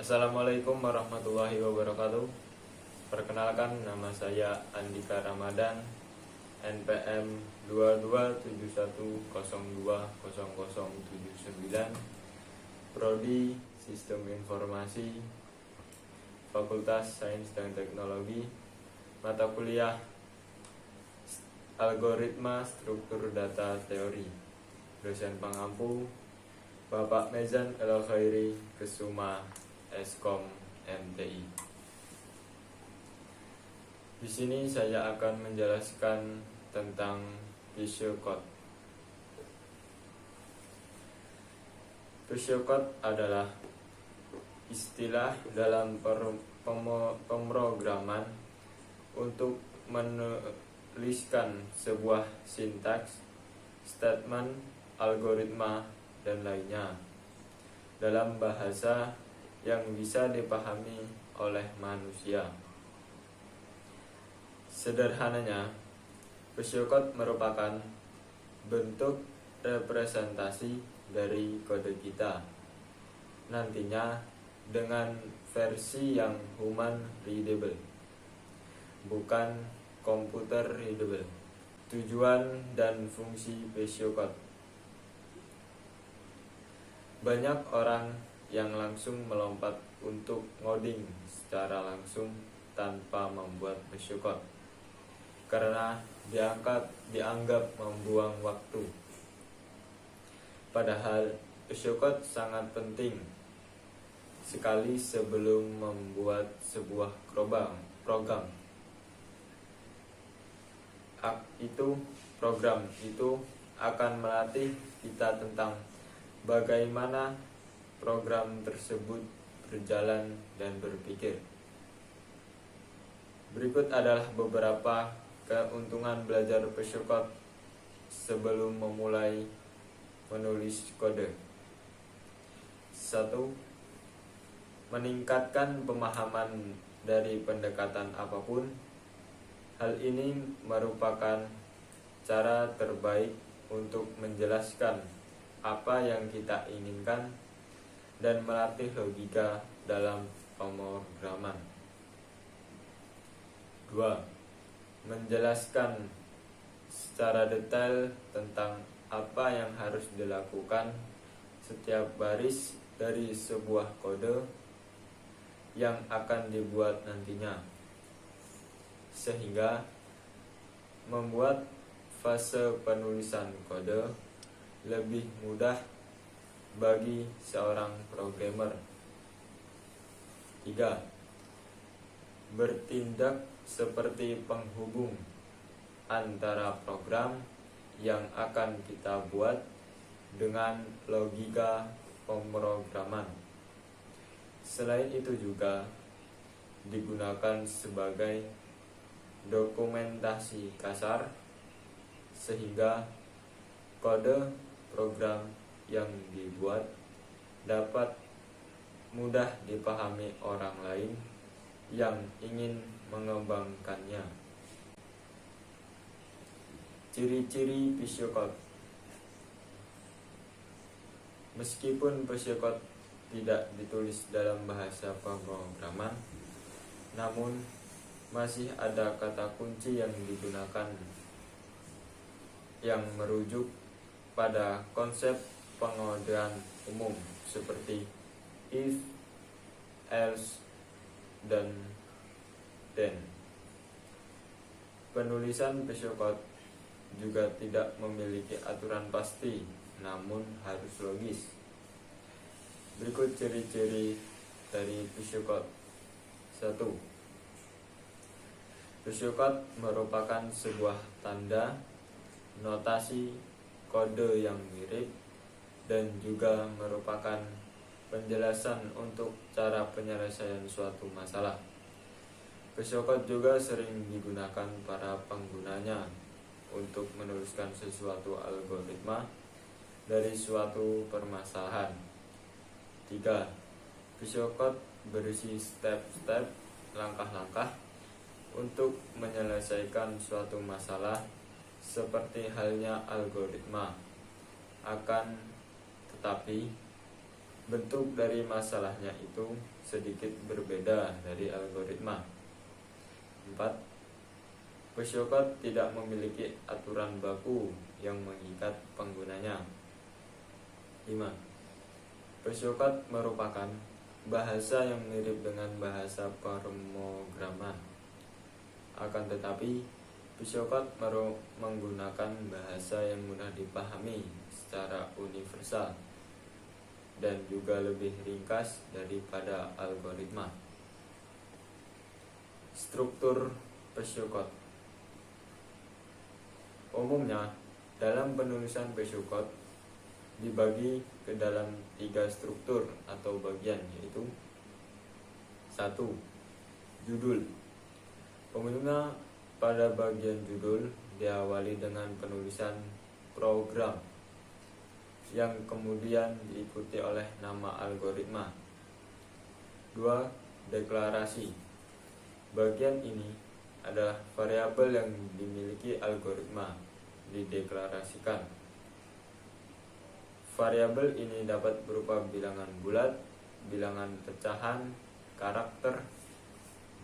Assalamualaikum warahmatullahi wabarakatuh. Perkenalkan, nama saya Andika Ramadan, NPM 2271020079, Prodi Sistem Informasi, Fakultas Sains dan Teknologi, mata kuliah Algoritma Struktur Data Teori. Dosen pengampu Bapak Mezan El-Khairi Kesuma, Eskom MTI. Di sini saya akan menjelaskan tentang pseudocode. Pseudocode adalah istilah dalam pemrograman untuk menuliskan sebuah sintaks, statement, algoritma, dan lainnya dalam bahasa yang bisa dipahami oleh manusia. Sederhananya, pseudocode merupakan bentuk representasi dari kode kita, nantinya dengan versi yang human readable, bukan computer readable. Tujuan dan fungsi pseudocode. Banyak orang yang langsung melompat untuk ngoding secara langsung tanpa membuat pseudocode karena dianggap membuang waktu. Padahal pseudocode sangat penting sekali sebelum membuat sebuah program. Program itu akan melatih kita tentang bagaimana program tersebut berjalan dan berpikir. Berikut adalah beberapa keuntungan belajar pseudocode sebelum memulai menulis kode. 1. Meningkatkan pemahaman dari pendekatan apapun. Hal ini merupakan cara terbaik untuk menjelaskan apa yang kita inginkan dan melatih logika dalam pemrograman. 2. Menjelaskan secara detail tentang apa yang harus dilakukan setiap baris dari sebuah kode yang akan dibuat nantinya, sehingga membuat fase penulisan kode lebih mudah bagi seorang programmer. 3. Bertindak seperti penghubung antara program yang akan kita buat dengan logika pemrograman. Selain itu juga digunakan sebagai dokumentasi kasar, sehingga kode program yang dibuat dapat mudah dipahami orang lain yang ingin mengembangkannya. Ciri-ciri pseudocode. Meskipun pseudocode tidak ditulis dalam bahasa pemrograman, namun masih ada kata kunci yang digunakan yang merujuk pada konsep pengodean umum seperti if, else, dan then. Penulisan pseudocode juga tidak memiliki aturan pasti, namun harus logis. Berikut ciri-ciri dari pseudocode. 1. Pseudocode merupakan sebuah tanda, notasi, kode yang mirip, dan juga merupakan penjelasan untuk cara penyelesaian suatu masalah. Pseudocode juga sering digunakan para penggunanya untuk menuliskan sesuatu algoritma dari suatu permasalahan. 3. Pseudocode berisi step-step, langkah-langkah untuk menyelesaikan suatu masalah seperti halnya algoritma. Akan tetapi bentuk dari masalahnya itu sedikit berbeda dari algoritma. 4. Pseucode tidak memiliki aturan baku yang mengikat penggunanya. 5. Pseucode merupakan bahasa yang mirip dengan bahasa pemrograman. Akan tetapi, pseucode menggunakan bahasa yang mudah dipahami secara universal dan juga lebih ringkas daripada algoritma. Struktur pseucode. Umumnya, dalam penulisan pseucode dibagi ke dalam 3 struktur atau bagian, yaitu 1. Judul. Umumnya pada bagian judul diawali dengan penulisan program yang kemudian diikuti oleh nama algoritma. 2. Deklarasi. Bagian ini adalah variabel yang dimiliki algoritma dideklarasikan. Variabel ini dapat berupa bilangan bulat, bilangan pecahan, karakter,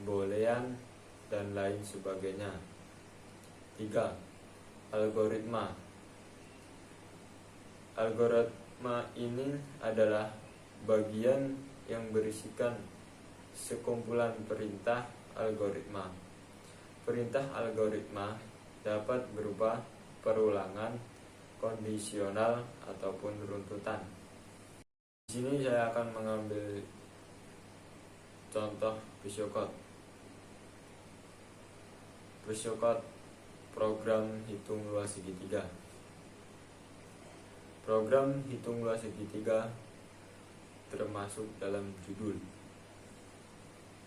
boolean, dan lain sebagainya. 3. Algoritma. Algoritma ini adalah bagian yang berisikan sekumpulan perintah algoritma. Perintah algoritma dapat berupa perulangan, kondisional, ataupun runtutan. Di sini saya akan mengambil contoh pseucode. Pseucode program hitung luas segitiga. Program hitung luas segitiga termasuk dalam judul,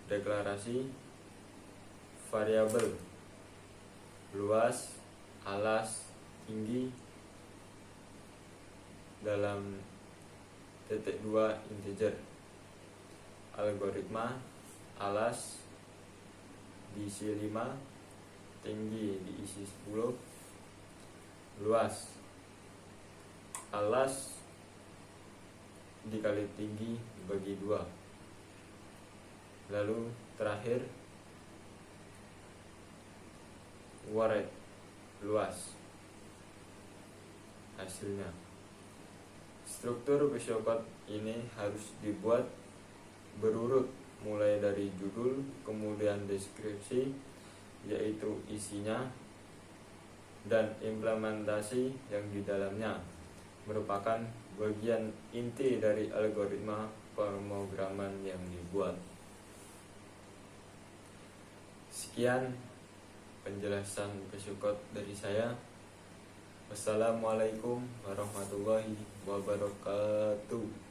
deklarasi, variabel, luas, alas, tinggi, dalam titik 2 integer, algoritma, alas diisi 5, tinggi diisi 10, luas, alas dikali tinggi dibagi 2, lalu terakhir waret, luas. Hasilnya, struktur pseucode ini harus dibuat berurut mulai dari judul, kemudian deskripsi, yaitu isinya, dan implementasi yang di dalamnya merupakan bagian inti dari algoritma pemrograman yang dibuat. Sekian penjelasan pseucode dari saya. Wassalamualaikum warahmatullahi wabarakatuh.